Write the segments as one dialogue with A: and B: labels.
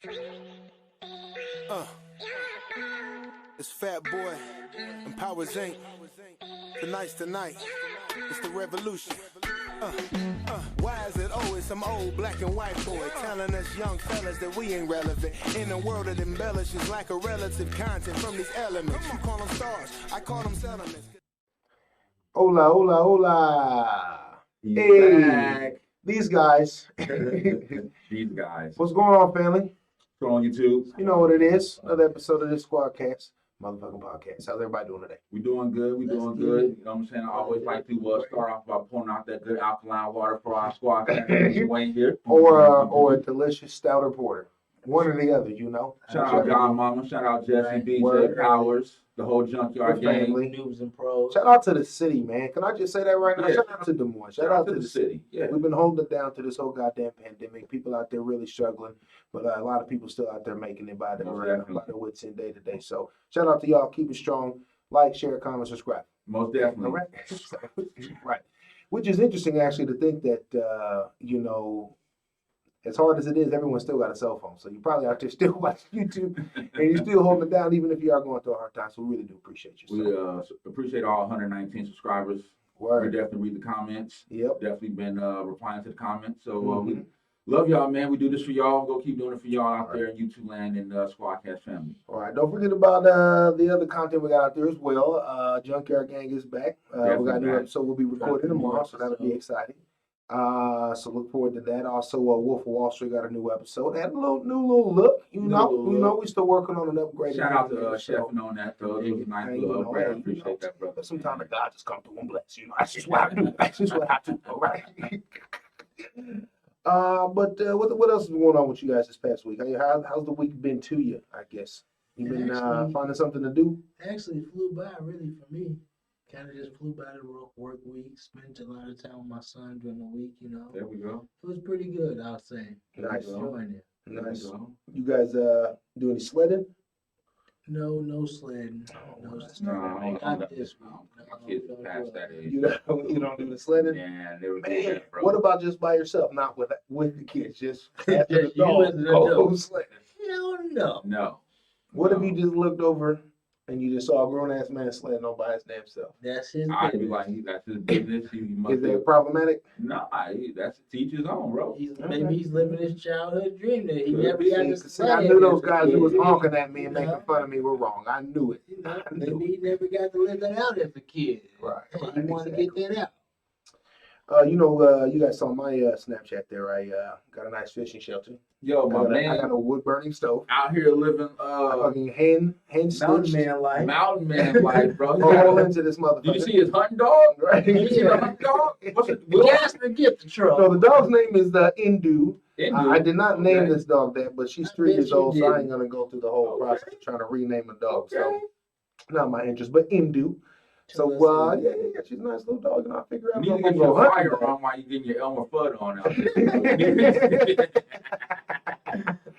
A: Uh, it's Fat Boy and Powers Inc. Tonight's tonight. It's the revolution. Why is it always some old black and white boy telling us young fellas that we ain't relevant in a world that embellishes lack of relative content from these elements? You call them stars, I call them settlements.
B: Hola, hola, hola.
C: He's
B: Hey,
C: back.
B: these guys.
C: These guys.
B: What's going on, family?
C: Go on YouTube.
B: You know what it is. Another episode of this Squadcast, motherfucking podcast. How's everybody doing today?
C: We doing good. We doing good. You know what I'm saying? I always like to start off by pouring out that good alkaline water for our squad who ain't here.
B: Or a delicious stouter porter. One or the other, you know.
C: Shout out John Mama. Shout out Jesse, BJ,
B: Word.
C: Powers, the whole Junkyard
B: The
C: gang.
B: family.
D: Noobs and pros.
B: Shout out to the city, man. Can I just say that right now?
C: Yeah.
B: Shout out to Des Moines. Shout out to the city.
C: city. Yeah.
B: We've been holding it down to this whole goddamn pandemic. People out there really struggling, but a lot of people still out there making it by their wits end day to day. So shout out to y'all. Keep it strong. Like, share, comment, subscribe.
C: Most definitely.
B: All right. Right. Which is interesting, actually, to think that, as hard as it is, everyone still got a cell phone. So you're probably out there still watching YouTube and you're still holding it down, even if you are going through a hard time. So we really do appreciate you.
C: We appreciate all 119 subscribers. We
B: Word.
C: definitely read the comments.
B: Yep.
C: Definitely been replying to the comments. So we
B: Mhm.
C: love y'all, man. We do this for y'all. We'll keep doing it for y'all out there in YouTube land and Squadcast family.
B: All right. Don't forget about the other content we got out there as well. Junkyard Gang is back. We got a new
C: Definitely back.
B: episode we'll be recording tomorrow, so that'll be exciting. So look forward to that. Also, Wolf of Wall Street got a new episode. Had a new little look. You know, we still working on an upgrade.
C: Shout out to Chef and on that though. It was a nice little upgrade. I appreciate that, brother.
B: Sometimes God just come through and bless. You know, that's just what I do. That's just what I do. All right. But what else is going on with you guys this past week? How's the week been to you? I guess you been finding something to do.
D: Actually, it flew by really for me. Kind of just flew by the work week. Spent a lot of time with my son during the week. You know,
C: There we go.
D: it was pretty good. I'll say.
B: Nice.
D: Enjoying it.
B: Nice.
C: There we go.
B: You guys do any sledding?
D: No sledding. No sledding.
C: No, I don't
D: Not
C: know.
D: this week.
C: My kids are past that age.
B: You don't do the sledding?
C: Yeah, they were
B: Man,
C: good, bro.
B: what about just by yourself, not with the kids, just as an
D: Just you
B: adult,
D: as an
B: go
D: adult.
B: sledding?
D: Hell no.
C: No.
B: What if
C: No.
B: you just looked over and you just saw a grown ass man sledding all by his damn self?
D: That's his
C: I'd be
D: business.
C: like, that's his business. He must
B: Is that problematic?
C: No, that's to teach his own, bro.
D: Maybe he's living his childhood dream that he never
C: be.
D: got to
B: See, I knew those guys who was honking at me and making fun of me were wrong. I knew it.
D: You know,
B: I knew
D: maybe he never got to live that out as a kid.
B: Right,
D: And
B: right,
D: he wanted to get that out.
B: You guys saw my Snapchat there. I got a nice fishing shelter.
C: Yo, my
B: I
C: man
B: got a wood burning stove.
C: out here living
B: I fucking hen
D: Mountain
B: stitched
D: man life.
C: mountain man life, bro.
B: all into this motherfucker.
C: Did you see his hunting dog?
B: Right.
C: Did you see the hunting dog? What's it?
D: We asked to get the truck.
B: So the dog's name is the Indu.
C: Indu.
B: I did not name
C: Okay.
B: this dog that, but she's
D: I
B: 3
D: bet
B: years
D: you
B: old, so I
D: didn't.
B: ain't gonna go through the whole
C: Okay.
B: process of trying to rename a dog.
C: Okay.
B: So not my interest, but Indu. So yeah, she's a nice little dog, and I figure out
C: You
B: if
C: need to
B: I'm
C: get
B: gonna
C: your
B: go
C: fire
B: hunting.
C: on while you getting your Elmer Fudd on out there.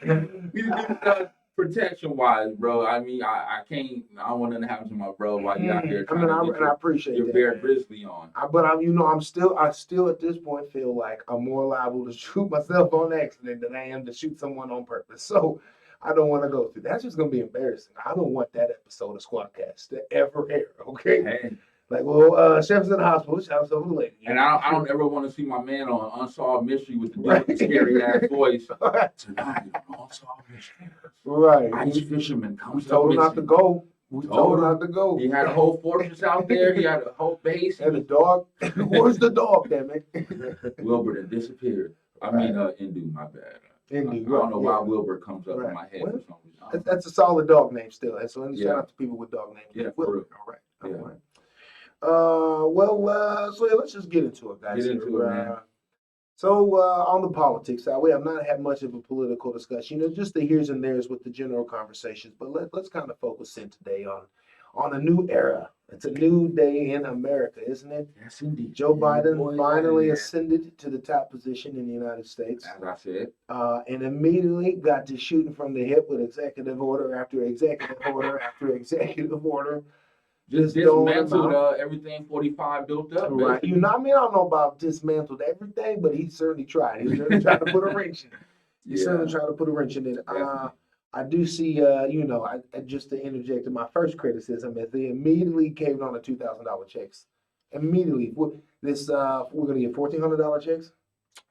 C: You need to do protection wise, bro. I mean, I can't. I don't want nothing to happen to my bro while you out here
B: I
C: trying
B: mean,
C: to get
B: I appreciate
C: your
B: that.
C: Bear
B: man.
C: Grizzly on.
B: I still at this point feel like I'm more liable to shoot myself on accident than I am to shoot someone on purpose. So I don't want to go through that. That's just gonna be embarrassing. I don't want that episode of Squadcast to ever air. Okay,
C: Hey.
B: like, well, Chef's in the hospital. Shouts over the lady.
C: And I don't ever want to see my man on Unsolved Mystery with the dude with the scary ass voice. Tonight on Unsolved Mystery.
B: Right.
C: Ice fisherman
B: We
C: comes up
B: told him not to
C: missing.
B: go. We
C: Told
B: told him
C: him.
B: not to go.
C: He had a whole fortress out there. He had a whole base.
B: And the dog. Where's the dog, damn it?
C: Wilbur had disappeared. I mean, Indu, my bad.
B: Indu,
C: I don't know why
B: yeah.
C: Wilbur comes up
B: Right.
C: in my head
B: Well,
C: for some reason.
B: That's a solid dog name still. And so
C: Yeah.
B: shout out to people with dog names.
C: Yeah,
B: Well,
C: for real.
B: all right.
C: Yeah.
B: All right. So yeah, let's just get into it, guys.
C: Get into it, man.
B: So on the politics side, we have not had much of a political discussion. Just the here's and there's with the general conversations. But let's kind of focus in today on a new era. It's a new day in America, isn't it?
C: Yes, indeed.
B: Joe Biden
D: boy,
B: finally
D: yeah.
B: ascended to the top position in the United States,
C: As I said,
B: and immediately got to shooting from the hip with executive order after executive order after executive order.
C: just
B: throwing
C: dismantled
B: them out.
C: everything 45 built up.
B: Right.
C: basically.
B: I mean, I don't know about dismantled everything, but he certainly tried. He certainly tried to put a wrench in it. You certainly try to put a wrench in it.
C: Definitely.
B: I do see, I just to interject in my first criticism is they immediately caved on the $2,000 checks. Immediately, we're gonna get $1,400 checks.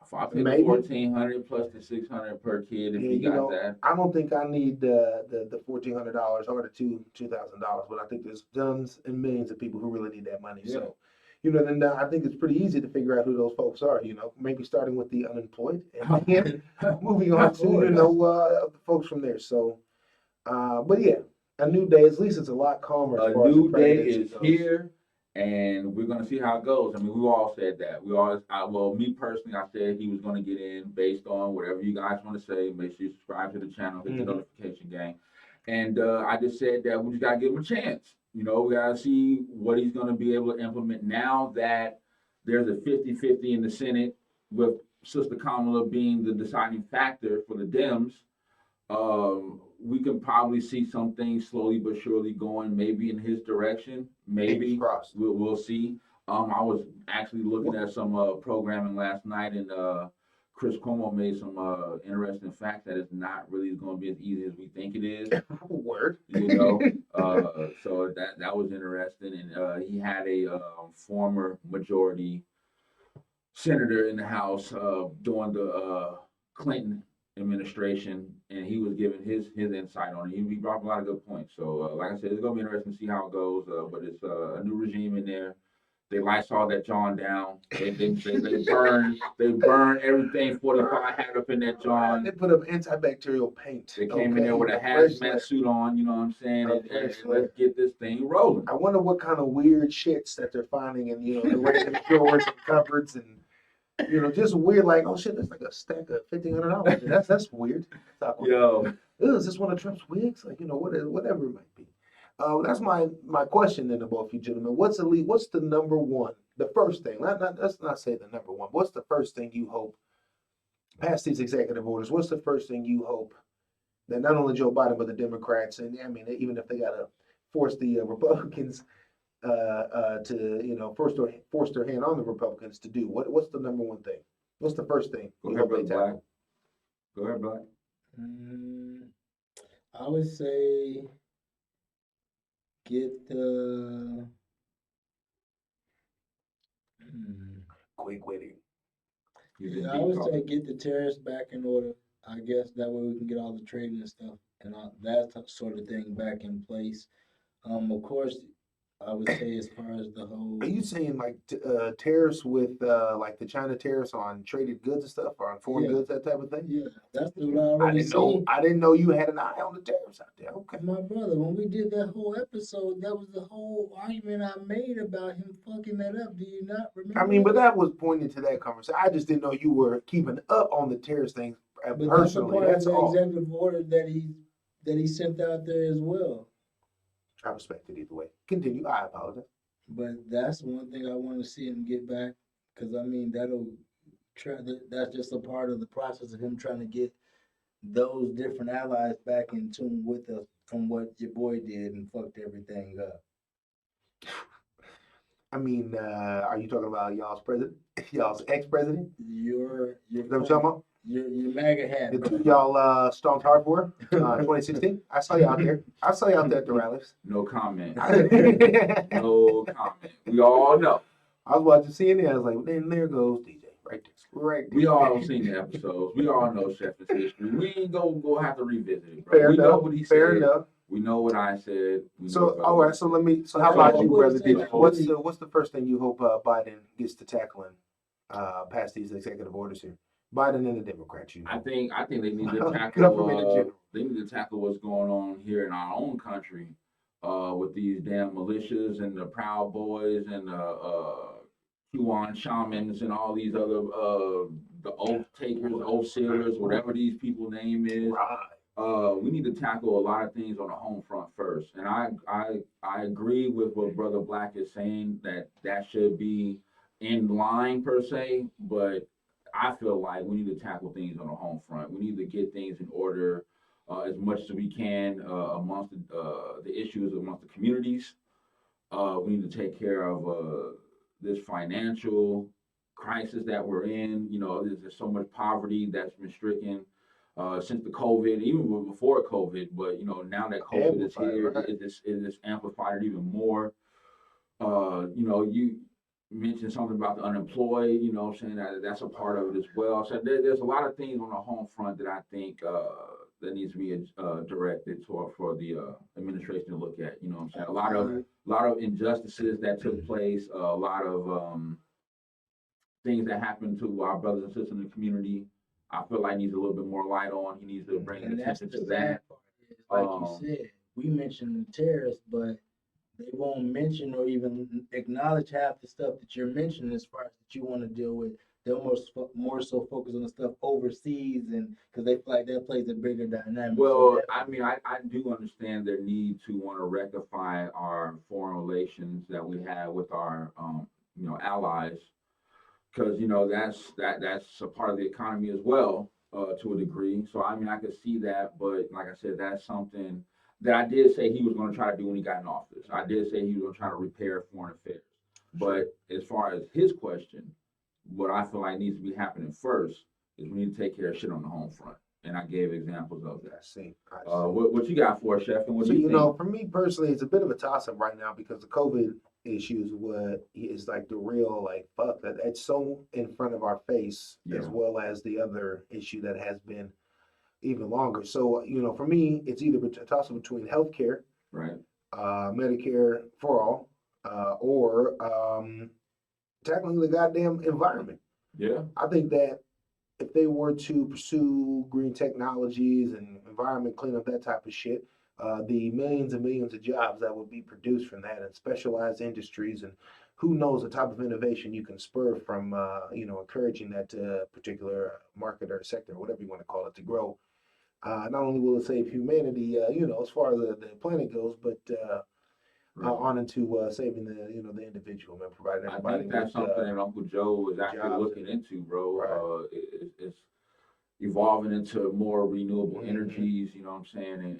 C: If I pay the
B: Maybe.
C: 1,400 plus the 600 per kid, if
B: Yeah,
C: you
B: you
C: got
B: know,
C: that.
B: I don't think I need the $1,400 or the $2,000, but I think there's tons and millions of people who really need that money.
C: Yeah.
B: So, then I think it's pretty easy to figure out who those folks are. Maybe starting with the unemployed and then moving on to the folks from there. So, but yeah, a new day. At least it's a lot calmer. As
C: A
B: far as the
C: new day
B: presidency
C: is
B: goes.
C: here, and we're gonna see how it goes. I mean, we all said that. Well, me personally, I said he was gonna get in based on whatever you guys want to say. Make sure you subscribe to the channel, hit the notification gang, and I just said that we just gotta give him a chance. We gotta see what he's gonna be able to implement now that there's a 50-50 in the Senate with Sister Kamala being the deciding factor for the Dems. We can probably see some things slowly but surely going maybe in his direction. Maybe
B: Fingers crossed.
C: we'll see. I was actually looking at some programming last night, and Chris Cuomo made some interesting facts that it's not really going to be as easy as we think it is.
B: Word.
C: So that was interesting, and he had a former majority senator in the House during the Clinton administration, and he was giving his insight on it. He brought up a lot of good points. So, like I said, it's gonna be interesting to see how it goes. But it's a new regime in there. They Lysol that John down. They burn everything 45 had up in that John.
B: They put up antibacterial paint.
C: They came in there with a hazmat suit on. You know what I'm saying? And let's get this thing rolling.
B: I wonder what kind of weird shits that they're finding in the random drawers and cupboards and. Just weird, like, oh shit, that's like a stack of $1,500. That's weird.
C: Yo,
B: is this one of Trump's wigs? Like, whatever it might be. That's my question then to both you gentlemen. What's the number one, the first thing? Let's not say the number one. What's the first thing you hope past these executive orders? What's the first thing you hope that not only Joe Biden but the Democrats, and I mean, even if they gotta force the Republicans to force their hand on the Republicans to do? What's the number one thing? What's the first thing?
C: Go ahead, Black. Go ahead, Black.
D: I would say get the
B: quick witty.
D: I would say get the tariffs back in order. I guess that way we can get all the trading and stuff and all that sort of thing back in place. Of course, I would say as far as the whole.
B: Are you saying like tariffs with like the China tariffs on traded goods and stuff, or on foreign goods, that type of thing?
D: Yeah, that's what I already seen.
B: I didn't know you had an eye on the tariffs out there. Okay,
D: my brother, when we did that whole episode, that was the whole argument I made about him fucking that up. Do you not remember?
B: I mean, but that was pointing to that conversation. I just didn't know you were keeping up on the tariffs things personally.
D: That's a part of the executive order that he sent out there as well.
B: I respect it either way. Continue. I apologize.
D: But that's one thing I want to see him get back, because I mean that's just a part of the process of him trying to get those different allies back in tune with us from what your boy did and fucked everything up.
B: I mean, are you talking about y'all's president, y'all's ex-president?
D: Your
B: what I'm talking about?
D: Your MAGA hat.
B: The two y'all stormed hard for 2016. I saw you out there. I saw you out there at the rallies.
C: No comment. No comment. We all know.
B: I was watching CNN. I was like, then there goes DJ right there. Right there.
C: We all seen the episodes. We all know Shefflin's history. We ain't go have to revisit it, bro.
B: Fair
C: we
B: enough.
C: know what he said.
B: Fair enough.
C: We know what I said.
B: So all right. So let me. So how about you, brother DJ? What's the first thing you hope Biden gets to tackling past these executive orders here? Biden and the Democrats.
C: I think they need to tackle. They need to tackle what's going on here in our own country with these damn militias and the Proud Boys and the QAnon shamans and all these other the oath takers, oath sealers, whatever these people's name is. We need to tackle a lot of things on the home front first. And I agree with what Brother Black is saying, that should be in line per se, but I feel like we need to tackle things on the home front. We need to get things in order as much as we can amongst the issues amongst the communities. We need to take care of this financial crisis that we're in. There's so much poverty that's been stricken since the COVID, even before COVID, but now that COVID is
B: Amplified,
C: here,
B: right.
C: it is amplified even more. You mentioned something about the unemployed, saying that that's a part of it as well. So there's a lot of things on the home front that I think that needs to be directed for the administration to look at. You know what I'm saying? A lot of injustices that took place, a lot of things that happened to our brothers and sisters in the community. I feel like needs a little bit more light on. He needs to bring
D: And that's
C: attention
D: the
C: to that.
D: sad part. Is, like
C: Um,
D: you said, we mentioned the terrorists, but they won't mention or even acknowledge half the stuff that you're mentioning as far as that you want to deal with. They'll more so focus on the stuff overseas, and because they feel like that plays a bigger dynamic.
C: Well,
D: So
C: I mean, I do understand their need to want to rectify our foreign relations that we have with our, allies, because that's a part of the economy as well, to a degree. So I mean, I could see that, but like I said, that's something that I did say he was going to try to do when he got in office. I did say he was going to try to repair foreign affairs. But as far as his question, what I feel like needs to be happening first is we need to take care of shit on the home front, and I gave examples of
B: I
C: that.
B: see.
C: What you got for us, Chef? And what
B: So
C: do you think?
B: for me personally, it's a bit of a toss up right now because the COVID issues what is like the real like fuck that it's so in front of our face as
C: Yeah.
B: well as the other issue that has been even longer. So for me, it's either a toss up between healthcare,
C: Right?
B: Medicare for all, or tackling the goddamn environment.
C: Yeah.
B: I think that if they were to pursue green technologies and environment cleanup, that type of shit, the millions and millions of jobs that would be produced from that and specialized industries and who knows the type of innovation you can spur from, encouraging that particular market or sector, whatever you want to call it, to grow. Not only will it save humanity, as far as the planet goes, but
C: Right.
B: on into saving the individual and providing
C: I
B: everybody
C: think that's
B: with
C: something that Uncle Joe is actually
B: jobs
C: looking into, bro.
B: Right.
C: It's evolving into more renewable
B: Mhm.
C: energies, you know what I'm saying,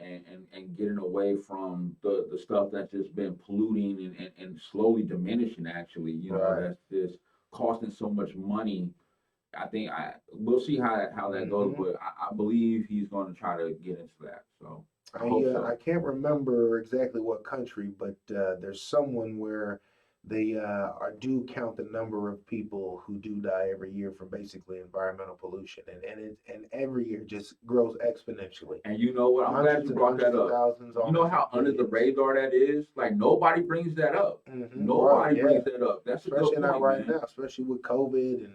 C: and getting away from the stuff that's just been polluting and slowly diminishing actually,
B: Right.
C: that's just costing so much money. I think we'll see how that goes,
B: Mhm.
C: but I believe he's going to try to get into that. So I
B: I
C: hope so.
B: I can't remember exactly what country, but there's someone where they do count the number of people who do die every year from basically environmental pollution, and every year just grows exponentially.
C: And you know what? I'm glad
B: Hundreds
C: you
B: and
C: brought that
B: hundreds of
C: up.
B: thousands,
C: You know
B: almost
C: how under the
B: billions.
C: radar that is? Like nobody brings that up.
B: Right,
C: Nobody
B: yeah.
C: brings that up. That's a
B: Especially
C: good
B: not
C: point,
B: right
C: man.
B: now, especially with COVID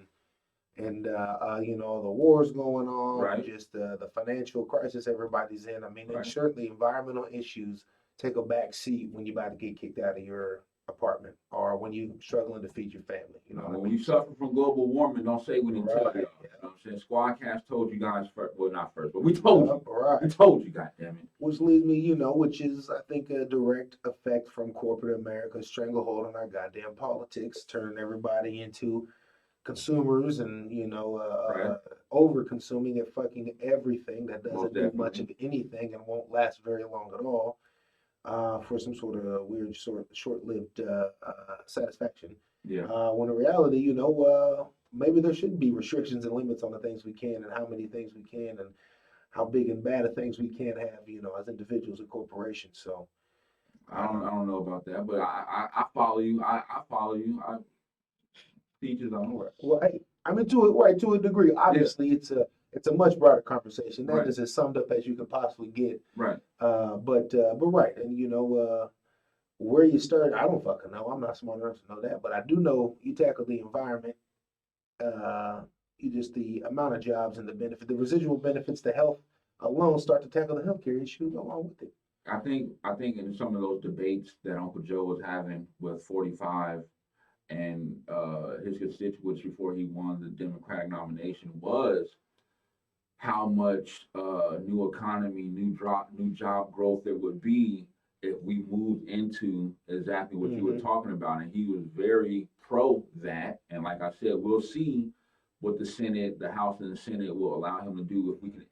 B: and all the wars going on and
C: Right.
B: just the financial crisis everybody's in. I mean, and
C: Right.
B: certainly environmental issues take a back seat when you're about to get kicked out of your apartment or when you're struggling to feed your family. You know what I
C: When
B: mean?
C: you suffer from global warming, don't say we didn't tell
B: Right,
C: you. You
B: yeah.
C: know what I'm saying? Squadcast told you guys first. Well, not first, but we told you. We
B: Right.
C: told you, goddammit.
B: Which leads me, which is I think a direct effect from corporate America's stranglehold on our goddamn politics, turning everybody into consumers and
C: Right.
B: over consuming at fucking everything that
C: Most
B: doesn't do much
C: definitely.
B: of anything and won't last very long at all for some sort of weird short-lived satisfaction
C: Yeah.
B: when in reality maybe there should be restrictions and limits on the things we can and how many things we can and how big and bad of things we can have as individuals and corporations. So
C: I don't know about that, but I follow you. I follow you. I teachers on.
B: Well, hey, I'm into it right to a degree. Obviously, it's a much broader conversation. That
C: Right.
B: is as summed up as you can possibly get.
C: Right.
B: But right, and where you start, I don't fucking know. I'm not smart enough to know that, but I do know you tackle the environment. You just the amount of jobs and the benefit, the residual benefits to health alone start to tackle the healthcare issue along with it.
C: I think in some of those debates that Uncle Joe was having with 45 and his constituents before he won the Democratic nomination was how much new economy, new job growth there would be if we moved into exactly what you were
B: Mhm.
C: talking about. And he was very pro that. And like I said, we'll see what the House and the Senate will allow him to do if we can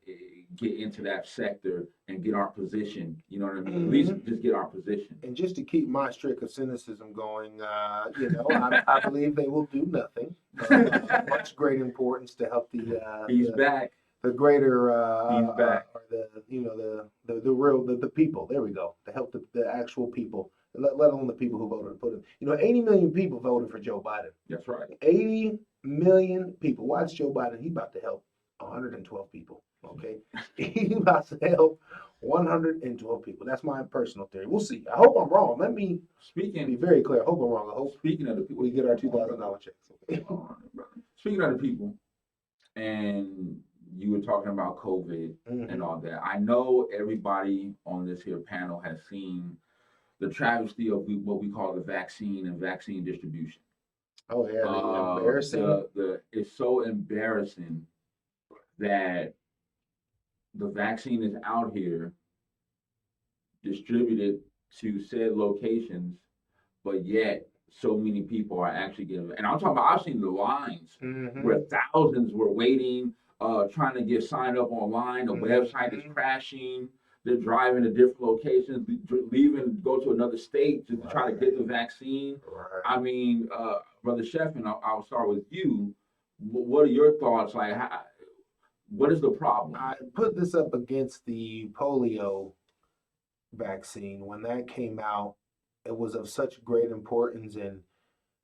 C: get into that sector and get our position. You know what I mean? At least just get our position.
B: And just to keep my streak of cynicism going, I believe they will do nothing. Much great importance to help
C: He's
B: the
C: back.
B: the greater
C: He's back.
B: or the real the people. There we go. To help the actual people, let alone the people who voted to put him. 80 million people voted for Joe Biden.
C: That's right.
B: 80 million people. Watch Joe Biden. He about to help 112 people. Okay, he about to help 112 people. That's my personal theory. We'll see. I hope I'm wrong. Let me be
C: Speaking
B: very clear. I hope I'm wrong. I hope
C: speaking of the people,
B: we get our $2,000 checks. Okay?
C: Speaking of the people, and you were talking about COVID
B: Mhm.
C: and all that. I know everybody on this here panel has seen the travesty of what we call the vaccine and vaccine distribution.
B: Oh yeah, the embarrassing.
C: It's so embarrassing that the vaccine is out here distributed to said locations, but yet so many people are actually getting it. And I'm talking about, I've seen the lines
B: Mhm.
C: where thousands were waiting, trying to get signed up online. The website is
B: Mhm.
C: crashing. They're driving to different locations, leaving, go to another state just to try to get the vaccine.
B: Right.
C: I mean, Brother Sheffin, I'll start with you. What are your thoughts? Like, what is the problem?
B: I put this up against the polio vaccine. When that came out, it was of such great importance and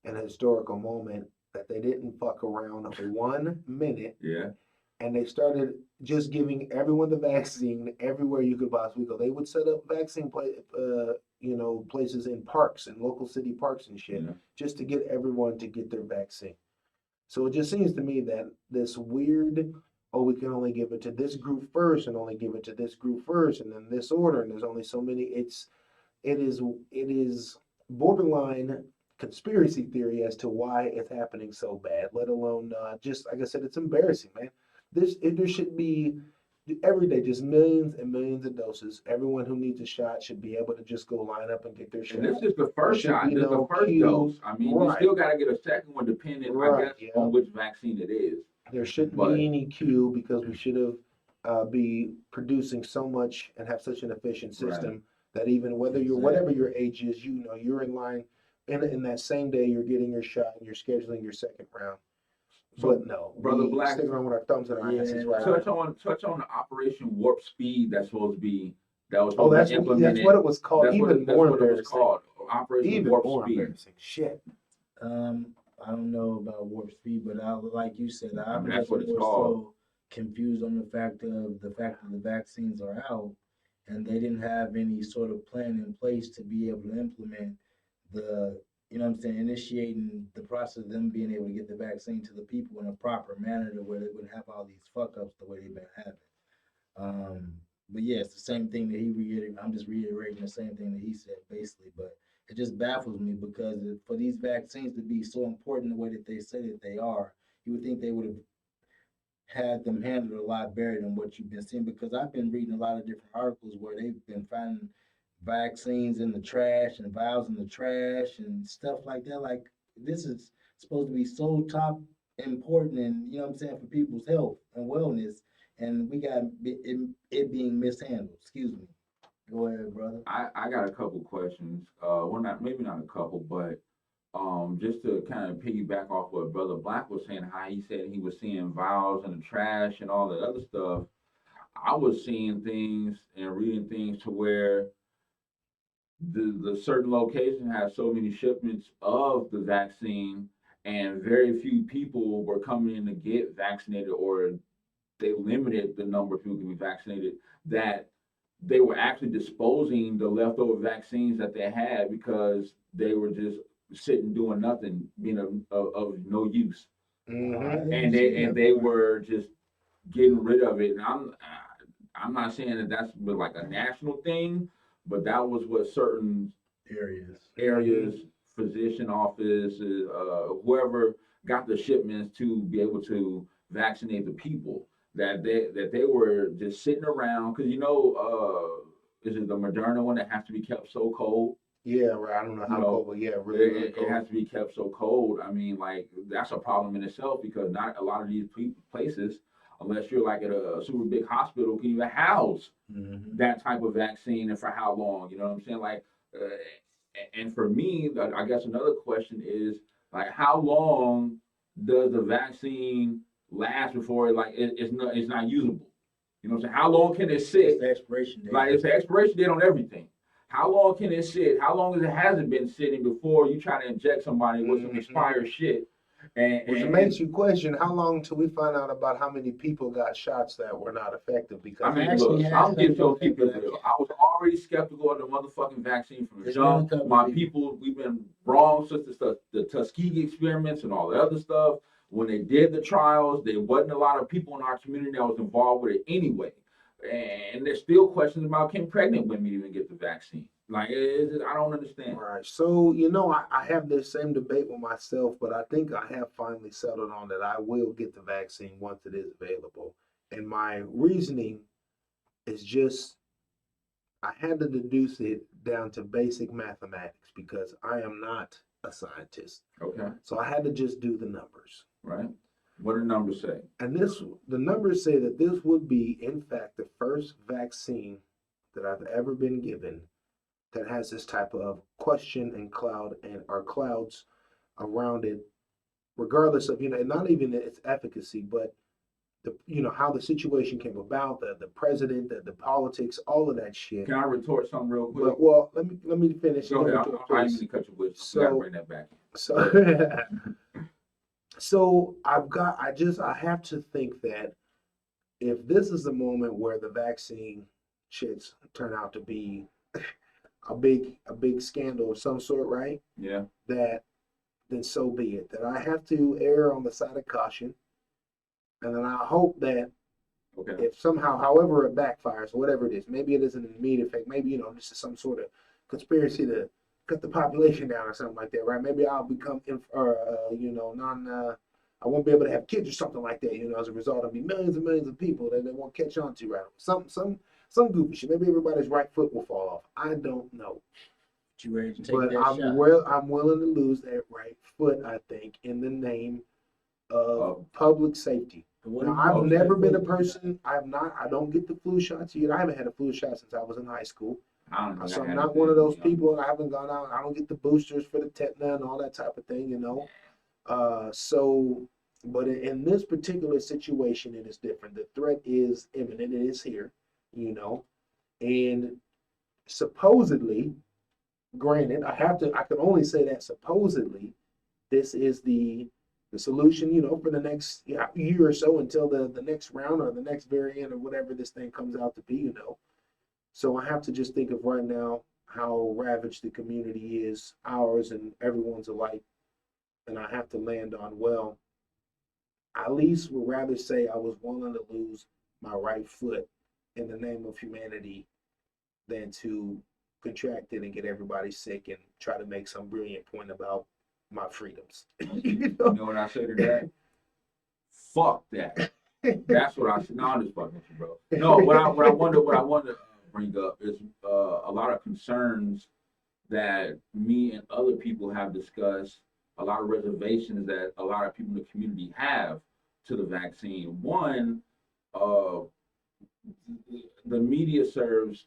B: an historical moment that they didn't fuck around 1 minute,
C: Yeah,
B: and they started just giving everyone the vaccine everywhere you could possibly go. They would set up vaccine places in parks and local city parks and shit
C: yeah.
B: just to get everyone to get their vaccine. So it just seems to me that this weird, oh, we can only give it to this group first and only give it to this group first and then this order and there's only so many. It is borderline conspiracy theory as to why it's happening so bad. Let alone just like I said, it's embarrassing, man. There should be every day just millions and millions of doses. Everyone who needs a shot should be able to just go line up and get their shot.
C: And this is the first
B: should
C: shot.
B: be
C: This is the
B: no
C: first
B: queue.
C: dose. I mean, you
B: Right.
C: still got to get a second one, depending, I
B: Right,
C: guess,
B: yeah.
C: on which vaccine it is.
B: There shouldn't
C: But-
B: be any queue because we should have be producing so much and have such an efficient system that even whether you're whatever your age is, you're in line in that same day you're getting your shot and you're scheduling your second round.
C: So,
B: But no,
C: Brother
B: we
C: Black,
B: stick around with our thumbs in our asses right
C: touch
B: now.
C: on the Operation Warp Speed that's supposed to be
B: Oh,
C: supposed
B: that's
C: to be implemented.
B: that's what it was called.
C: That's
B: Even
C: that's
B: more
C: what it was
B: embarrassing.
C: called. Operation
B: Even
C: Warp
B: more
C: Speed.
B: embarrassing. Shit.
D: I don't know about warp speed, but like you said, I'm
C: that's
D: just
C: what it's
D: more
C: called.
D: so confused on the fact that the vaccines are out, and they didn't have any sort of plan in place to be able to implement the, initiating the process of them being able to get the vaccine to the people in a proper manner to where they wouldn't have all these fuck ups the way they've been having. But yeah, it's the same thing that he reiterated. I'm just reiterating the same thing that he said basically, but it just baffles me because for these vaccines to be so important the way that they say that they are, you would think they would have had them handled a lot better than what you've been seeing, because I've been reading a lot of different articles where they've been finding vaccines in the trash and vials in the trash and stuff like that. Like, this is supposed to be so top important and, for people's health and wellness, and we got it being mishandled. Excuse me. Go ahead, brother.
C: I got a couple questions. Well, maybe not a couple, but just to kind of piggyback off what Brother Black was saying, how he said he was seeing vials in the trash and all that other stuff. I was seeing things and reading things to where the certain location has so many shipments of the vaccine, and very few people were coming in to get vaccinated, or they limited the number of people who can be vaccinated, that they were actually disposing the leftover vaccines that they had because they were just sitting doing nothing, being of no use, and they were just getting rid of it. And I'm not saying that that's like a national thing, but that was what certain areas, physician offices, whoever got the shipments to be able to vaccinate the people, that they were just sitting around, because is it the Moderna one that has to be kept so cold?
B: Yeah, right. I don't know how cold, but yeah, really
C: It
B: cold.
C: has to be kept so cold. I mean, like, that's a problem in itself, because not a lot of these places, unless you're like at a super big hospital, can even house that type of vaccine, and for how long? You know what I'm saying? Like, and for me, I guess another question is, like, how long does the vaccine last before it's not usable. You know what I'm saying? How long can it sit?
D: It's the expiration date.
C: Like it's the expiration date on everything. How long can it sit? How long hasn't been sitting before you try to inject somebody with some expired shit?
B: Which makes you question how long till we find out about how many people got shots that were not effective because
C: I mean,
D: actually
C: look,
D: has
C: I'm
D: been
C: just gonna
D: okay,
C: keep it
D: but
C: real. I was already skeptical of the motherfucking vaccine from the
D: It's been a
C: jump.
D: couple
C: My
D: people.
C: people, we've been wrong since the Tuskegee experiments and all the other stuff. When they did the trials, there wasn't a lot of people in our community that was involved with it anyway. And there's still questions about can pregnant women even get the vaccine? Like, I don't understand.
B: Right. So, you know, I have this same debate with myself, but I think I have finally settled on that I will get the vaccine once it is available. And my reasoning is just I had to deduce it down to basic mathematics because I am not a scientist.
C: Okay,
B: So I had to just do the numbers.
C: right? What do the numbers say?
B: And the numbers say that this would be, in fact, the first vaccine that I've ever been given that has this type of question and cloud and or clouds around it, regardless of, not even its efficacy, but how the situation came about, the president, the politics, all of that shit.
C: Can I retort something real quick?
B: But well, let me finish.
C: Go ahead. I didn't mean to cut you with. So, gotta bring that back.
B: So I have to think that if this is the moment where the vaccine shits turn out to be a big scandal of some sort, right?
C: Yeah.
B: Then so be it. That I have to err on the side of caution, and then I hope that if somehow, however it backfires, whatever it is, maybe it isn't an immediate effect, maybe this is some sort of conspiracy to cut the population down or something like that, right? Maybe I'll become I won't be able to have kids or something like that, as a result of millions and millions of people that they won't catch on to, right? Some goofy shit. Maybe everybody's right foot will fall off. I don't know.
D: You ready to take
B: But
D: that
B: I'm
D: shot?
B: I'm willing to lose that right foot, I think, in the name of public safety. Now, I've never been a person. I don't get the flu shots yet. I haven't had a flu shot since I was in high school. So I'm not one of those people. I haven't gone out. I don't get the boosters for the tetanus and all that type of thing, But in this particular situation, it is different. The threat is imminent. It is here, and supposedly, granted, I can only say that supposedly, this is the solution, for the next year or so until the next round or the next variant or whatever this thing comes out to be, So I have to just think of right now how ravaged the community is, ours and everyone's alike. And I have to land on, well, I at least would rather say I was willing to lose my right foot in the name of humanity than to contract it and get everybody sick and try to make some brilliant point about my freedoms.
C: You know what I say to that? Fuck that. That's what I said. No, I'm just fucking with you, bro. No, what I want to bring up is a lot of concerns that me and other people have discussed, a lot of reservations that a lot of people in the community have to the vaccine. One, the media serves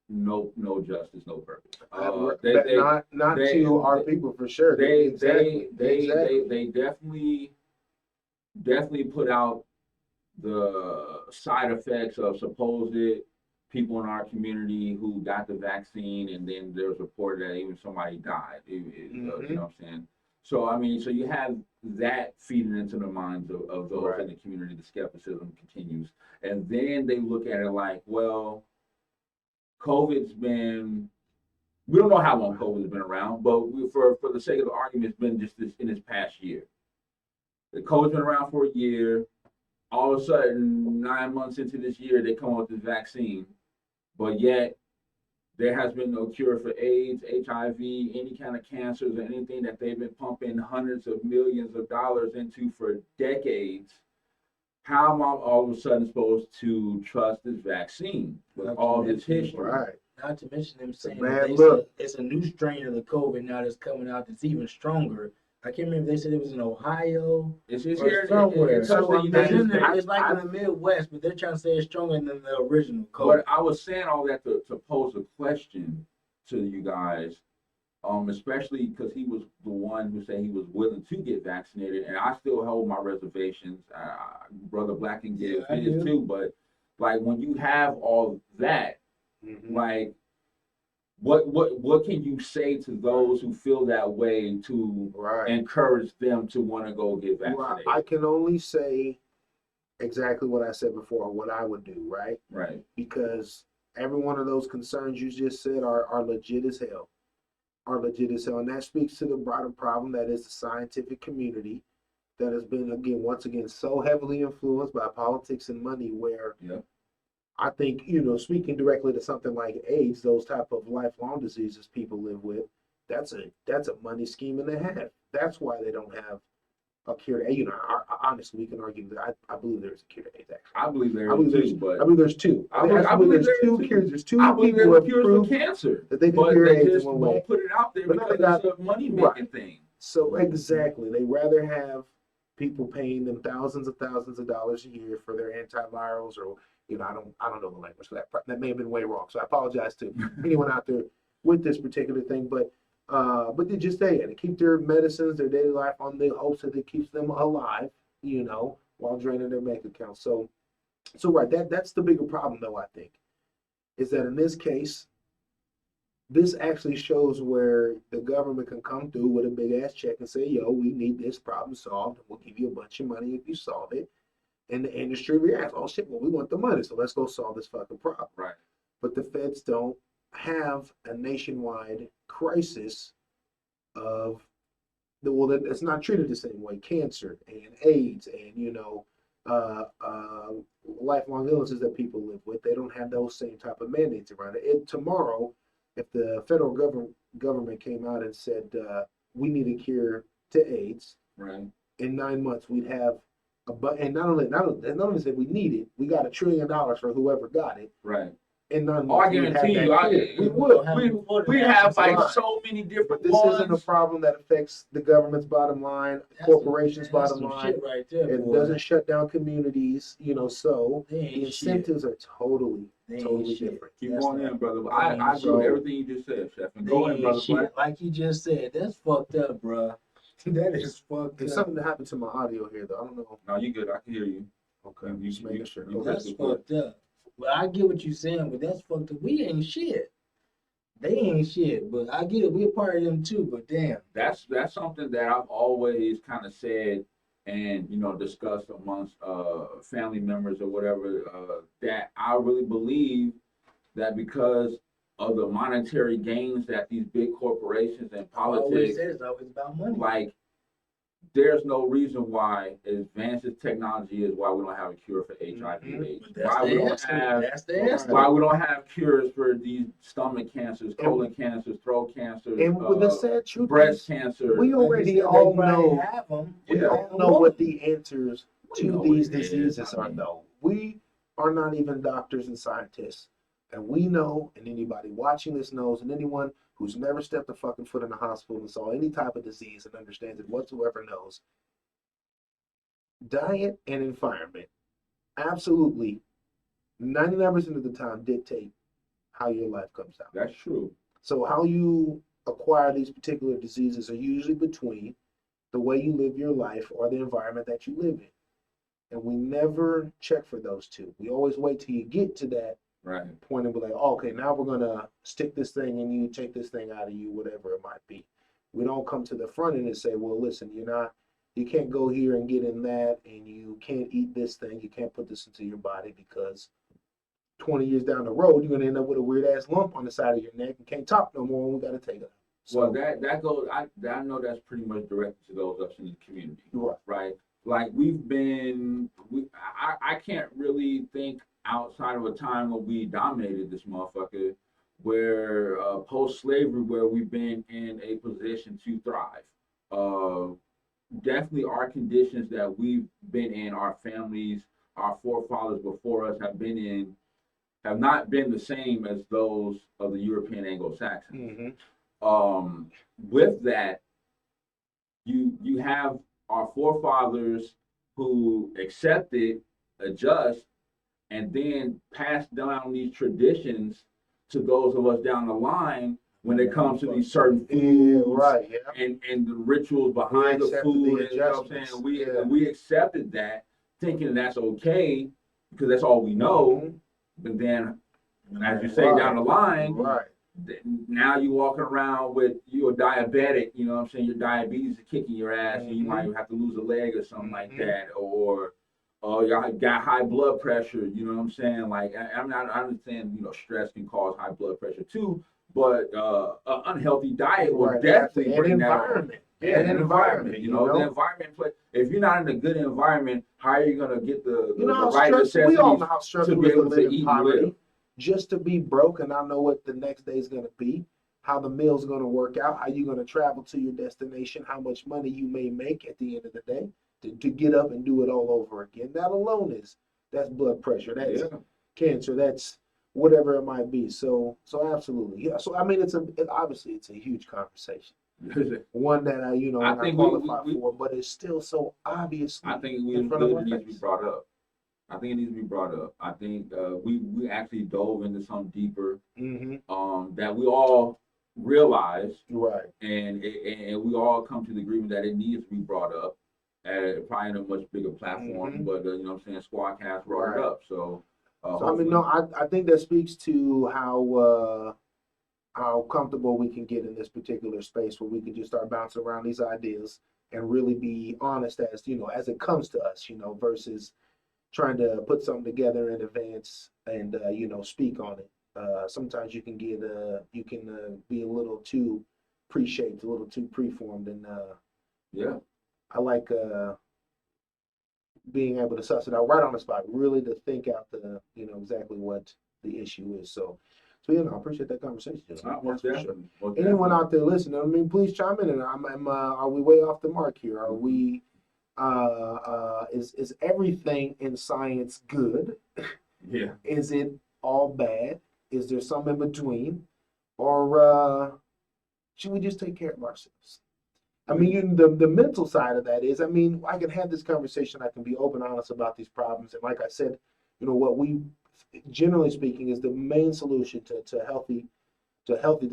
C: no justice, no purpose.
B: Not to our people for sure.
C: They definitely put out the side effects of supposed people in our community who got the vaccine, and then there's reported that even somebody died. You know what I'm saying? So I mean, so you have that feeding into the minds of those in the community. The skepticism continues, and then they look at it like, well, COVID's been. We don't know how long COVID's been around, but for the sake of the argument, it's been just in this past year. The COVID's been around for a year. All of a sudden, 9 months into this year, they come up with this vaccine, but yet there has been no cure for AIDS, HIV, any kind of cancers, or anything that they've been pumping hundreds of millions of dollars into for decades. How am I all of a sudden supposed to trust this vaccine with all this history?
B: Right.
D: Not to mention them saying it's a new strain of the COVID now that's coming out that's even stronger. I can't remember if they said it was in Ohio.
C: It's
D: or
C: here
D: somewhere.
C: it's like
D: in the Midwest, but they're trying to say it's stronger than the original COVID.
C: But I was saying all that to pose a question to you guys. especially because he was the one who said he was willing to get vaccinated, and I still hold my reservations. Brother Black can give
D: Yeah, I
C: his
D: do.
C: too, but like when you have all that,
B: Mhm.
C: like what can you say to those who feel that way to
B: Right.
C: encourage them to want to go get
B: Well,
C: vaccinated?
B: I can only say exactly what I said before, what I would do, right?
C: Right.
B: Because every one of those concerns you just said are legit as hell. Are legit as hell. And that speaks to the broader problem that is the scientific community that has been, again, once again, so heavily influenced by politics and money, where
C: Yeah.
B: I think, speaking directly to something like AIDS, those type of lifelong diseases people live with, that's a money scheme and a half. That's why they don't have a cure to AIDS. Honestly, we can argue that I believe there's a cure to AIDS. Actually,
C: I believe there
B: I believe
C: is
B: there's
C: too, but
B: I believe there's two.
C: I believe
B: there's
C: there is
B: two
C: too.
B: cures. There's two
C: I believe
B: people
C: there's
B: who
C: cures for
B: proved
C: cancer,
B: that they can
C: but
B: cure
C: they
B: AIDS
C: just
B: in one
C: won't
B: way.
C: put it out there
B: But now
C: because
B: they got-
C: it's a money making
B: right.
C: thing.
B: So exactly, they rather have people paying them thousands of dollars a year for their antivirals, or I don't know the language for that. That may have been way wrong. So I apologize to anyone out there with this particular thing, but they just say it to keep their medicines, their daily life on the hopes that it keeps them alive, while draining their bank account. So right, that's the bigger problem though, I think, is that in this case, this actually shows where the government can come through with a big ass check and say, yo, we need this problem solved, and we'll give you a bunch of money if you solve it. And the industry reacts, oh shit, well, we want the money, so let's go solve this fucking problem.
C: Right.
B: But the feds don't have a nationwide crisis of it's not treated the same way. Cancer and AIDS and lifelong illnesses that people live with. They don't have those same type of mandates around it. Tomorrow, if the federal government came out and said we need a cure to AIDS,
C: Right.
B: in 9 months we'd have and not only said we need it, we got $1 trillion for whoever got it.
C: Right.
B: In 9
C: Oh, I
B: months, we'd have
C: guarantee
B: that
C: you,
B: cure. We would.
C: we have like
B: Right.
C: so many different
B: But this
C: ones.
B: isn't a problem that affects the government's bottom line, corporations' bottom
D: some
B: line.
D: shit right there,
B: It
D: boy.
B: doesn't shut down communities, so
D: They ain't
B: the incentives are totally
D: They ain't
B: totally
D: shit.
B: different.
C: Keep
D: That's
C: going
D: not-
C: in, brother.
D: they
C: I
D: ain't
C: agree
B: so-
C: with everything you just said, Chef. And
D: They
C: go in,
D: ain't
C: brother.
D: shit.
C: Black.
D: Like you just said, that's fucked up, bruh. That is fucked
B: There's
D: up.
B: something that happened to my audio here, though. I don't know.
C: No, you good. I can hear you.
B: Okay,
C: You-
B: just making sure.
C: you-
B: Okay.
D: That's fucked up. But I get what you're saying, but that's fucked up. We ain't shit. They ain't shit, but I get it. We're part of them too, but damn.
C: That's something that I've always kind of said and discussed amongst family members or whatever, that I really believe that because of the monetary gains that these big corporations and
D: I always
C: politics,
D: said it's always about money.
C: like, there's no reason why, as advanced as technology is, why we don't have a cure for HIV/AIDS.
D: But that's
C: Why we
D: the
C: don't
D: answer.
C: have
D: That's the answer.
C: why we don't have cures for these stomach cancers, colon cancers, throat cancers,
B: And with the sad truth
C: breast
B: is,
C: cancer.
B: we
D: Like you
B: already
D: said, they
B: all
D: probably
B: know.
D: have 'em.
B: We
C: Yeah.
B: all know what the answers
C: We
B: to
C: know what
B: these
C: it is.
B: diseases
C: I
B: are,
C: mean-
B: though. We are not even doctors and scientists. And we know, and anybody watching this knows, and anyone who's never stepped a fucking foot in a hospital and saw any type of disease and understands it whatsoever knows, diet and environment absolutely 99% of the time dictate how your life comes out.
C: That's true.
B: So how you acquire these particular diseases are usually between the way you live your life or the environment that you live in. And we never check for those two. We always wait till you get to that
C: Right.
B: point and be like, oh, okay, now we're gonna stick this thing in you, take this thing out of you, whatever it might be. We don't come to the front end and say, well, listen, you can't go here and get in that, and you can't eat this thing, you can't put this into your body because 20 years down the road, you're gonna end up with a weird ass lump on the side of your neck and can't talk no more, and we gotta take it out.
C: Well, that goes. I know that's pretty much directed to those of us in the community,
B: Right.
C: right? Like I can't really think outside of a time when we dominated this motherfucker, where post-slavery, where we've been in a position to thrive. Definitely our conditions that we've been in, our families, our forefathers before us have been in, have not been the same as those of the European Anglo-Saxons. With that, you have our forefathers who accepted, adjust, and then pass down these traditions to those of us down the line when it comes to these certain
B: Yeah,
C: foods
B: right. Yeah.
C: and the rituals behind the
B: accepted
C: food,
B: the
C: and you know what I'm
B: adjustments.
C: saying? We
B: Yeah.
C: we accepted that, thinking that's okay because that's all we know.
B: Mhm.
C: But then, as you say, down the line,
B: Right.
C: now you're walking around with you're diabetic, you know what I'm saying? Your diabetes is kicking your ass, and you might have to lose a leg or something like that, or you got high blood pressure, you know what I'm saying? Like I understand, you know, stress can cause high blood pressure too, but an unhealthy diet will
B: Right.
C: definitely
B: And
C: bring that on.
B: environment.
C: Yeah, and environment. You know, the environment play. If you're not in a good environment, how are you gonna get the right necessities
B: we all know how
C: to
B: stressful
C: be
B: it is to
C: able to
B: live in
C: eat and
B: poverty.
C: live?
B: Just to be broke and not know what the next day is going to be, how the meal's going to work out, how you're going to travel to your destination, how much money you may make at the end of the day to get up and do it all over again. That alone that's blood pressure, that's cancer, that's whatever it might be. So absolutely, yeah. So I mean, obviously it's a huge conversation, one that I
C: I think
B: qualify for, but it's still so obviously
C: I think
B: in front of
C: it
B: our
C: needs to be
B: face.
C: brought up. I think it needs to be brought up. I think we actually dove into something deeper that we all realize,
B: Right.
C: and we all come to the agreement that it needs to be brought up at probably in a much bigger platform. But you know what I'm saying, Squadcast brought it up. So
B: I mean, no, I think that speaks to how comfortable we can get in this particular space where we can just start bouncing around these ideas and really be honest as it comes to us, versus trying to put something together in advance and speak on it. Sometimes you can be a little too pre-shaped, a little too preformed, and I like being able to suss it out right on the spot, really to think out exactly what the issue is. So I appreciate that conversation.
C: Most definitely.
B: Anyone out there listening, I mean, please chime in. And are we way off the mark here? Are we? Is everything in science good?
C: Yeah.
B: Is it all bad? Is there some in between? Or should we just take care of ourselves? I mean, the mental side of that is, I mean, I can have this conversation. I can be open, honest about these problems. And like I said, what we, generally speaking, is the main solution to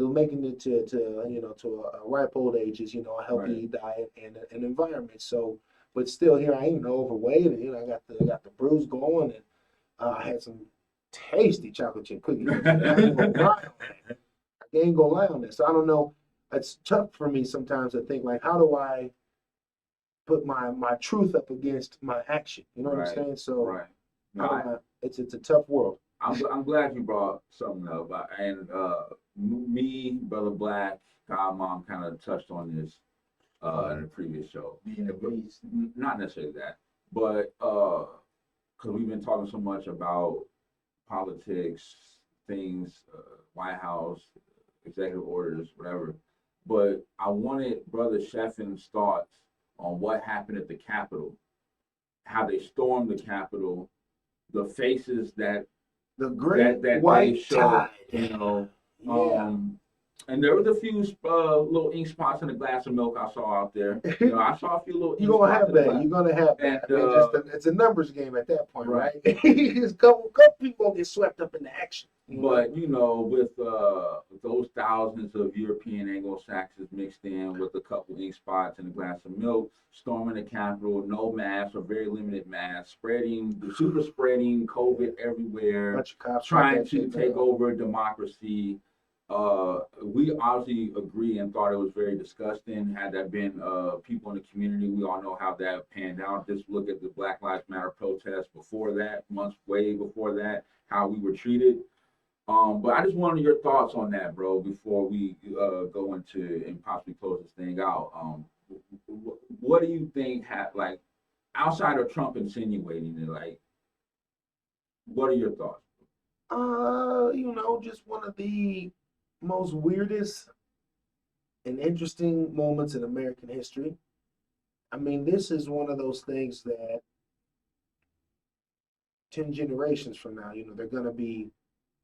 B: making it to a ripe old age is, a healthy diet and an environment. So, but still here I am, overweight, and I got the bruise going, and I had some tasty chocolate chip cookies. I ain't gonna lie on that. So I don't know. It's tough for me sometimes to think like, how do I put my truth up against my action? You know what I'm saying? So it's a tough world.
C: I'm glad you brought something up, and me, Brother Black, God Mom kind of touched on this in the previous show. Not necessarily that, but because we've been talking so much about politics, things, White House, executive orders, whatever. But I wanted Brother Sheffen's thoughts on what happened at the Capitol, how they stormed the Capitol, the faces that
B: the great
C: that
B: white
C: they showed,
B: yeah.
C: And there was a few little ink spots in a glass of milk I saw out there. I saw a few little ink spots.
B: You're gonna have that.
C: And,
B: it's a numbers game at that point, right? Just couple people get swept up in the action.
C: But with those thousands of European Anglo-Saxons mixed in with a couple ink spots and a glass of milk, storming the Capitol, no masks or very limited masks, super spreading COVID everywhere, trying to take over democracy. We obviously agree and thought it was very disgusting. Had that been people in the community, we all know how that panned out. Just look at the Black Lives Matter protests before that, months way before that, how we were treated. But I just wanted your thoughts on that, bro, before we go into and possibly close this thing out. What do you think outside of Trump insinuating it, what are your thoughts?
B: Just one of the most weirdest and interesting moments in American history. I mean, this is one of those things that 10 generations from now, they're going to be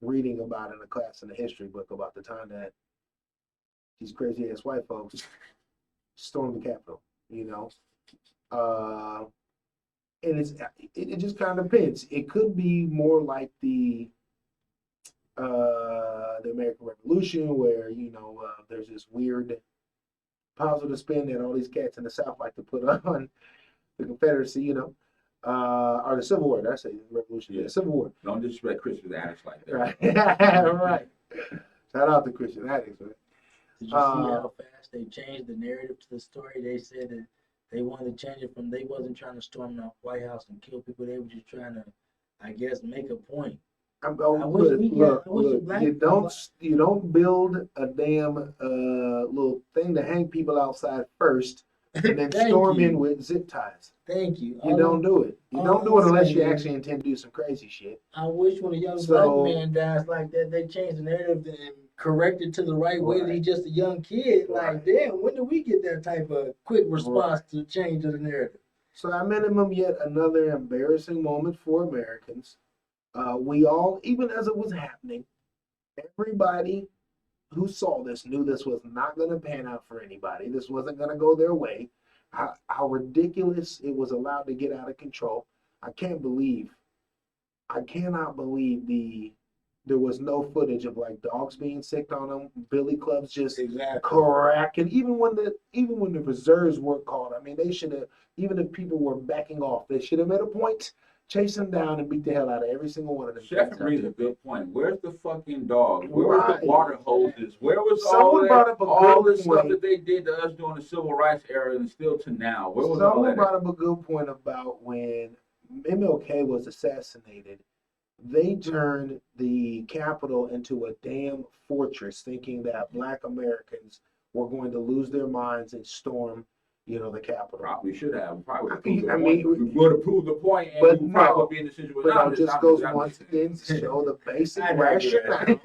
B: reading about in a class in the history book about the time that these crazy ass white folks stormed the Capitol, and it just kind of depends. It could be more like the the American Revolution, where there's this weird positive spin that all these cats in the South like to put on the Confederacy, or the Civil War. Did I say the Revolution?
C: Yeah.
B: The Civil War.
C: Don't disrespect Christopher Addis like that.
B: Right, right. Shout out to Christian Addicts, man.
D: Did you see how fast they changed the narrative to the story? They said that they wanted to change it from they wasn't trying to storm the White House and kill people. They were just trying to, I guess, make a point.
B: Look, you don't build a damn little thing to hang people outside first and then storm in with zip ties.
D: Thank you.
B: You don't do it. You don't do it unless you actually intend to do some crazy shit.
D: I wish when a young black man dies like that, they change the narrative and correct it to the right way that he's just a young kid. Like, damn, when do we get that type of quick response to change of the narrative?
B: So at minimum, yet another embarrassing moment for Americans. We all, even as it was happening, everybody who saw this knew this was not going to pan out for anybody. This wasn't going to go their way. How ridiculous it was allowed to get out of control. I cannot believe there was no footage of like dogs being sicked on them, billy clubs just cracking. Even when the reserves were called, I mean, they should have. Even if people were backing off, they should have made a point, chase them down, and beat the hell out of every single one of them.
C: Chef brings a good point. Where's the fucking dogs? Where was the water hoses? Where was all the stuff that they did to us during the civil rights era and still to now? Where was all that?
B: Someone brought up a good point about when MLK was assassinated. They turned the Capitol into a damn fortress, thinking that Black Americans were going to lose their minds and storm, the Capitol.
C: Probably should have.
B: We
C: would have proved the point, and we probably would be in the situation.
B: But it just goes once again to show the basic rationale.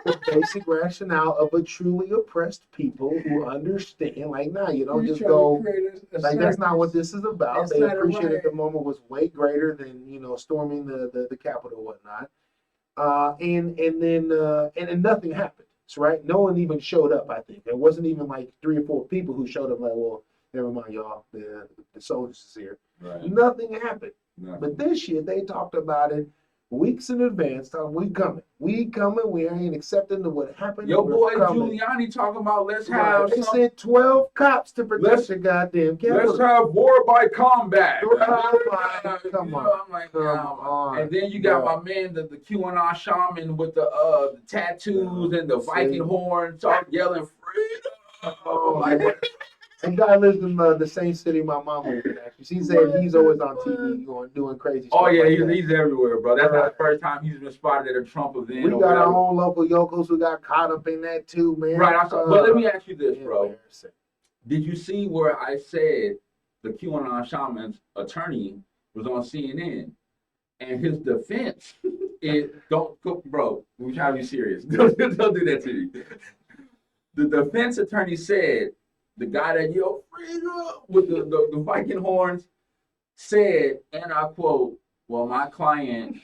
B: The basic rationale of a truly oppressed people who understand. Like, you don't just go. Like, that's not what this is about. They appreciated the moment was way greater than storming the Capitol and whatnot. And nothing happened. Right? No one even showed up, I think. There wasn't even like 3 or 4 people who showed up like, well, never mind, y'all. The soldiers is here.
C: Right.
B: Nothing happened. But this year, they talked about it weeks in advance. Talking, we coming. We ain't accepting to what happened.
C: Your boy Giuliani talking about let's have
B: They sent 12 cops to protect the goddamn Capitol.
C: Let's have war by combat.
B: Come on.
C: I'm like, come on. And then you got my man, the QAnon shaman with the tattoos and the Viking horn, yelling freedom.
B: Oh, my. That guy lives in the same city my mom lives in, actually. She said he's always on TV doing crazy stuff.
C: Oh, yeah,
B: like
C: he's everywhere, bro. That's not the first time he's been spotted at a Trump event.
B: We got our own local yokels who got caught up in that, too, man.
C: Right. But let me ask you this, bro. Did you see where I said the QAnon shaman's attorney was on CNN? And his defense is, bro, we're trying to be serious. Don't do that to me. The defense attorney said, the guy that yelled freedom with the Viking horns said, and I quote, well, my client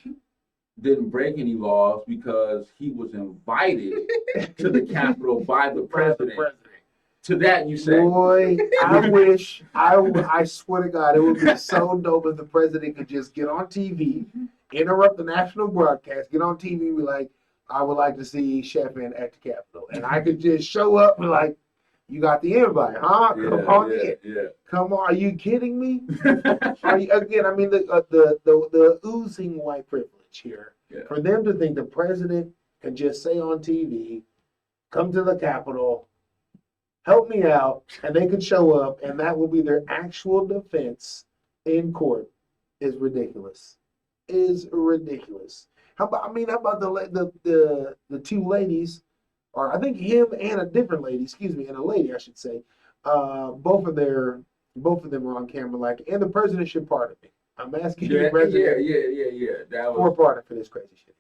C: didn't break any laws because he was invited to the Capitol by the president. To that you say.
B: Boy, I swear to God, it would be so dope if the president could just get on TV, interrupt the national broadcast, get on TV and be like, I would like to see Chefin at the Capitol. And I could just show up and be like, you got the invite, huh? Come on in.
C: Yeah.
B: Come on, are you kidding me? Again, I mean the oozing white privilege here.
C: Yeah.
B: For them to think the president can just say on TV, come to the Capitol, help me out, and they could show up, and that will be their actual defense in court is ridiculous. How about the 2 ladies? Or I think him and a different lady, and a lady, I should say. Both of them were on camera, like, and the president should pardon me. I'm asking you, president.
C: Yeah. That
B: for pardon for this crazy shit.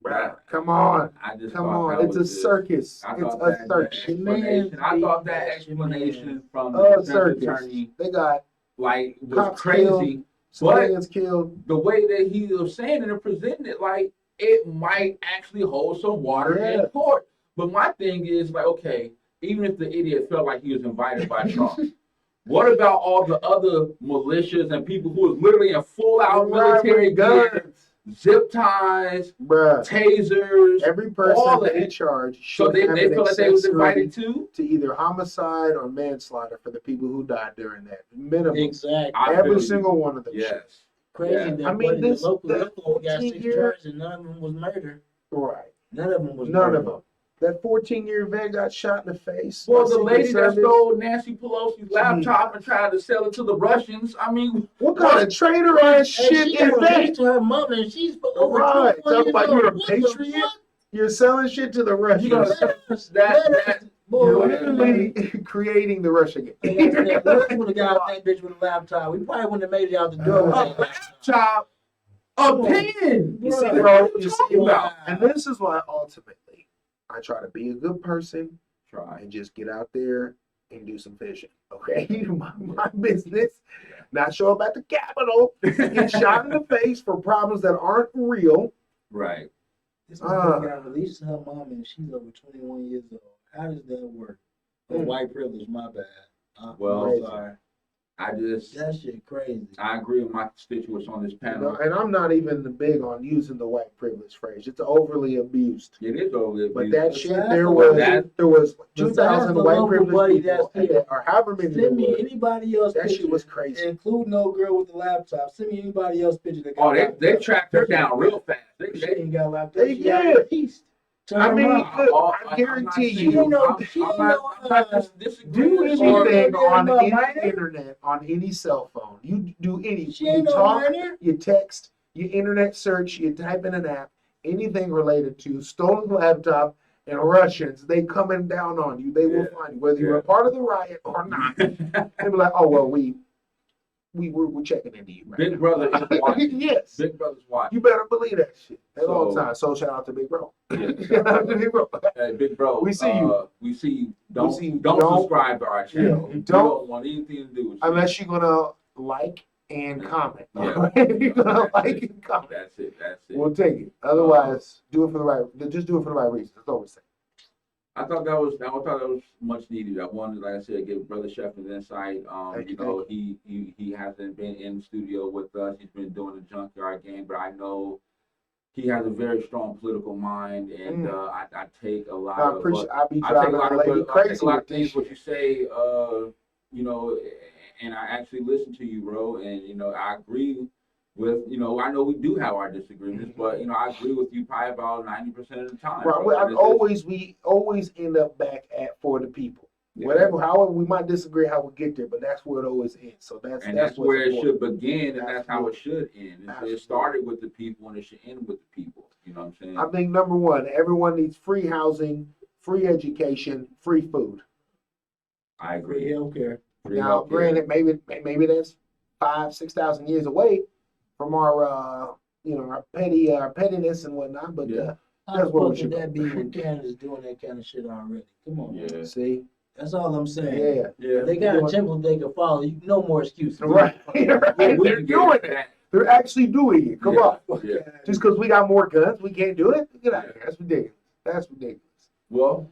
B: Right. Come on. Come on. It's a circus. It's a circus.
C: I thought that explanation from the defense attorney,
B: they got
C: like was crazy.
B: Civilians killed.
C: The way that he was saying it and presenting it, like, it might actually hold some water in court. But my thing is, like, okay, even if the idiot felt like he was invited by Trump, what about all the other militias and people who was literally in full-out military guns zip ties,
B: Bruh,
C: tasers.
B: every person
C: all
B: they
C: that.
B: charge
C: So
B: should
C: they
B: have
C: feel
B: an
C: like they was
B: accessory
C: invited too.
B: to either homicide or manslaughter for the people who died during that. Minimum.
D: Exactly.
C: I
B: Every
C: feel
B: single one of them.
C: Yes.
D: Crazy
C: Yeah.
D: that
B: I mean,
D: buddy,
B: this-
D: the local
B: that
D: got 6
B: 14-year
D: charges and none of them was murder.
B: Right.
D: None of them was
B: None
D: murder.
B: of them. That 14-year vet got shot in the face.
C: Well,
B: by
C: the
B: Secret
C: lady that
B: Service.
C: stole Nancy Pelosi's laptop and tried to sell it to the Russians. I mean,
B: What kind of traitor ass
D: Hey,
B: shit
D: she
B: is
D: got
B: that?
D: released to her mother and she's over
B: Right.
D: 21
B: Talk
D: years
B: about
D: old.
B: you're a
D: What the
B: patriot.
D: fuck?
B: You're selling shit to the
C: you
B: Russians.
C: know, that
D: Boy,
B: You're literally creating the Russian game.
D: like I said, we would have got that bitch with a laptop. We probably wouldn't have made it out the door with that laptop.
C: laptop, a pen.
B: You see,
D: Bro,
B: bro,
C: you
B: you see,
C: talking about?
B: and this is why ultimately I try to be a good person
C: Try.
B: and just get out there and do some fishing. Okay, my business, not show up at the Capitol, get shot in the face for problems that aren't real.
C: Right.
D: This motherfucker got released to her mom and she's over 21 years old. How does that work? Oh, white privilege, my bad.
C: Well,
D: I'm sorry.
C: I just,
D: That shit crazy.
C: I agree with my constituents on this
B: You
C: panel.
B: know, and I'm not even big on using the white privilege phrase. It's overly abused.
C: It is over.
B: But that shit,
D: Besides
B: there
D: the-
B: was
C: that-
B: 2,000
D: the
B: white
D: local
B: privilege
D: buddy
B: people,
D: that's here.
B: or however many there
D: Send me
B: was.
D: anybody else
B: That shit
D: picture,
B: was crazy.
D: include no girl with the laptop. Send me anybody else picture that got
C: Oh, they
D: laptop.
C: tracked her down real fast.
D: She ain't got laptop.
B: They
D: She got
B: did.
D: released to
B: I
D: her
B: mean,
D: mom.
B: look, I guarantee
D: She
B: you,
D: ain't no-
C: I'm
D: she ain't
C: not
D: no,
C: disagreeing
B: do
C: or-
B: anything on
D: no
B: any
D: minor.
B: internet, on any cell phone. You do any.
D: She
B: You
D: ain't no
B: talk,
D: minor.
B: you text, you internet search, you type in an app, anything related to stolen laptop and Russians, they coming down on you. They will
C: Yeah.
B: find you, whether you're
C: Yeah.
B: a part of the riot or not. They be like, oh well, we're checking into you. Right
C: Big
B: now.
C: brother is watching.
B: Yes.
C: Big brother's watching.
B: You better believe that shit at all
C: So-
B: times. So shout out to Big Bro.
C: Yeah.
B: Shout out to Big Bro.
C: Hey, big bro.
B: We see you.
C: We see you. Don't
B: see you.
C: don't
B: Don't-
C: subscribe to our channel.
B: Yeah,
C: We
B: don't-
C: don't want anything to do with you.
B: Unless you're gonna like and comment.
C: Yeah.
B: If you're gonna
C: That's
B: like
C: it.
B: and comment,
C: That's it. That's it.
B: we'll take it. Otherwise, do it for the right. Just do it for the right reasons. That's all we're saying.
C: I thought that was much needed. I wanted, like I said, give Brother Chef his insight.
B: Thank
C: You
B: you,
C: know, he hasn't been in the studio with us. He's been doing the junkyard game, but I know he has a very strong political mind, and I take a lot
B: I
C: of.
B: appreciate. I be
C: I take a
B: driving
C: lot
B: a
C: of
B: lady
C: I take
B: crazy
C: a lot
B: with
C: of things
B: this
C: what
B: shit.
C: you say, you know, and I actually listen to you, bro, and you know I agree with, you know, I know we do have our disagreements, but you know I agree with you probably about 90% of the time.
B: Right.
C: bro.
B: Well,
C: And
B: we always end up back at for the people.
C: Yeah.
B: Whatever, however, we might disagree how we get there, but that's where it always ends. So that's
C: that's
B: what's
C: where it
B: important.
C: should begin, and that's how it should end.
B: Absolutely.
C: It started with the people, and it should end with the people. You know what I'm saying?
B: I think number one, everyone needs free housing, free education, free food.
C: I
D: Free
C: agree.
D: healthcare.
C: Free
B: Now,
C: healthcare.
B: granted, maybe that's 5,000-6,000 years away from our our pettiness and whatnot. But
C: Yeah.
D: How
B: That's
D: the
B: where we
D: fuck
B: should
D: could that
B: go.
D: be when Canada's doing that kind of shit already? Come on.
C: Yeah.
B: see,
D: That's all I'm saying.
B: yeah,
C: Yeah.
D: They got a
B: Doing-
D: template they can follow. You no more excuses.
B: right,
C: Yeah,
B: right.
C: we
B: They're
C: can get
B: doing it.
C: that.
B: They're actually doing it. Come
C: Yeah.
B: on,
C: Yeah.
B: just because we got more guns, we can't do it. Get out of here. That's ridiculous. That's ridiculous.
C: Well,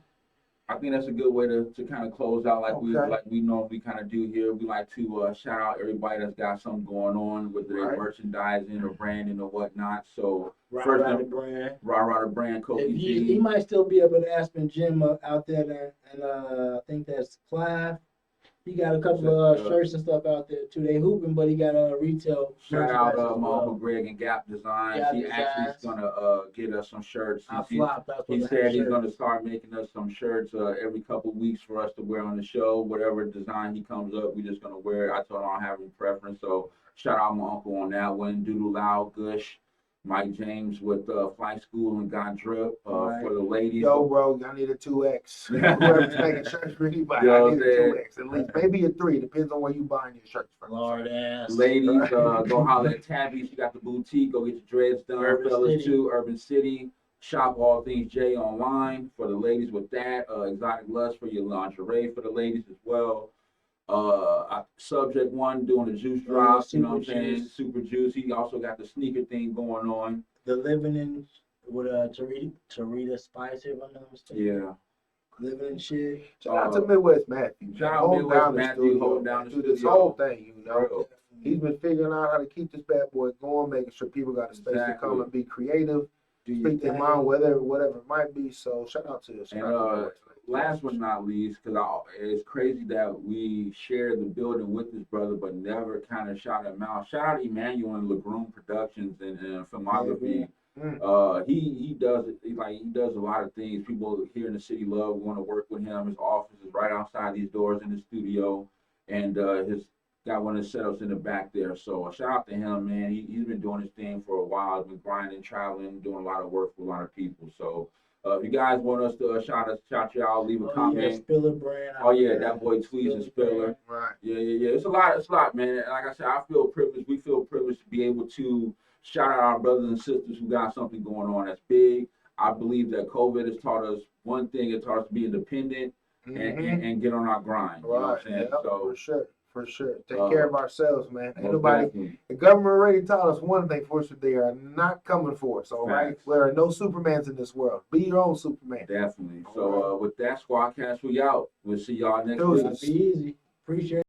C: I think that's a good way to kind of close out like
B: Okay.
C: we normally kind of do here. We like to shout out everybody that's got something going on, whether they're
B: Right.
C: merchandising or branding or whatnot. So
D: Right,
C: First
D: right,
C: thing-
D: brand.
C: Raw Brand, Kofi
D: If he
C: G.
D: might still be up at Aspen Gym out there, and I think that's Clive. He got a couple of shirts and stuff out there too. They hooping, but he got a retail.
C: Shout out
D: merchandise as
C: my
D: well.
C: Uncle Greg and Gap Designs.
D: Gap
C: He actually is
D: Designs.
C: gonna get us some shirts.
D: I
C: He-
D: flopped. I was
C: He
D: supposed to have
C: said he's
D: shirts.
C: going to start making us some shirts every couple weeks for us to wear on the show. Whatever design he comes up, we're just going to wear it. I told him I don't have any preference. So shout out my uncle on that one. Doodle Loud, Gush, Mike James with Fly School and God Drip
D: Right.
C: for the ladies.
B: Yo, bro, I need a 2X. Whoever's making shirts for anybody,
C: Yo,
B: I need a
C: man.
B: 2X at least. Maybe a 3. Depends on where you buying your shirts from.
D: Lord ass.
C: Ladies, go holler at Tabby. She got the boutique. Go get your dreads done.
D: Urban
C: Fellas,
D: City.
C: too. Urban City. Shop all things J online for the ladies with that. Exotic Lust for your lingerie for the ladies as well. Subject One doing the juice drop. You know what I'm
D: Super
C: saying?
D: Juice.
C: Super juice. He also got the sneaker thing going on.
D: The living in with Tarita Spice, if I'm not mistaken.
C: Yeah.
D: Living in shit.
B: Shout out to Midwest Matthew.
C: Shout out
B: Hold
C: Midwest
B: down the
C: Matthew,
B: studio,
C: hold down
B: man.
C: the
B: Do this
C: studio.
B: whole thing, you know.
C: Real.
B: He's been figuring out how to keep this bad boy going, making sure people got a space to come
C: Exactly.
B: and be creative,
D: Do your
B: speak their
D: thing.
B: mind, whatever it might be. So shout out to you. Shout
C: And
B: out to you.
C: last but not least, because it's crazy that we shared the building with this brother, but never kind of shout him out. Shout out Emmanuel and LaGroom Productions and filmography. He does it. He does a lot of things. People here in the city love want to work with him. His office is right outside these doors in the studio, and his got one of the setups in the back there. So shout out to him, man. He's been doing his thing for a while. He's been grinding, traveling, doing a lot of work for a lot of people. So if you guys want us to shout y'all, leave a comment.
D: Spiller brand.
C: Oh yeah, that boy Tweez and Spiller.
B: Right.
C: Yeah. It's a lot, man. And like I said, I feel privileged. We feel privileged to be able to shout out our brothers and sisters who got something going on that's big. I believe that COVID has taught us one thing. It taught us to be independent and get on our grind. You know what I'm saying?
B: Yep,
C: So
B: for sure. Take care of ourselves, man. Ain't
C: most
B: nobody.
C: definitely.
B: The government already taught us one thing for sure. They are not coming for us. All right.
C: Facts.
B: There are no Supermans in this world. Be your own Superman.
C: Definitely. So with that, Squadcast, we out. We'll see y'all next
B: Deuces.
C: week.
D: Be easy. Appreciate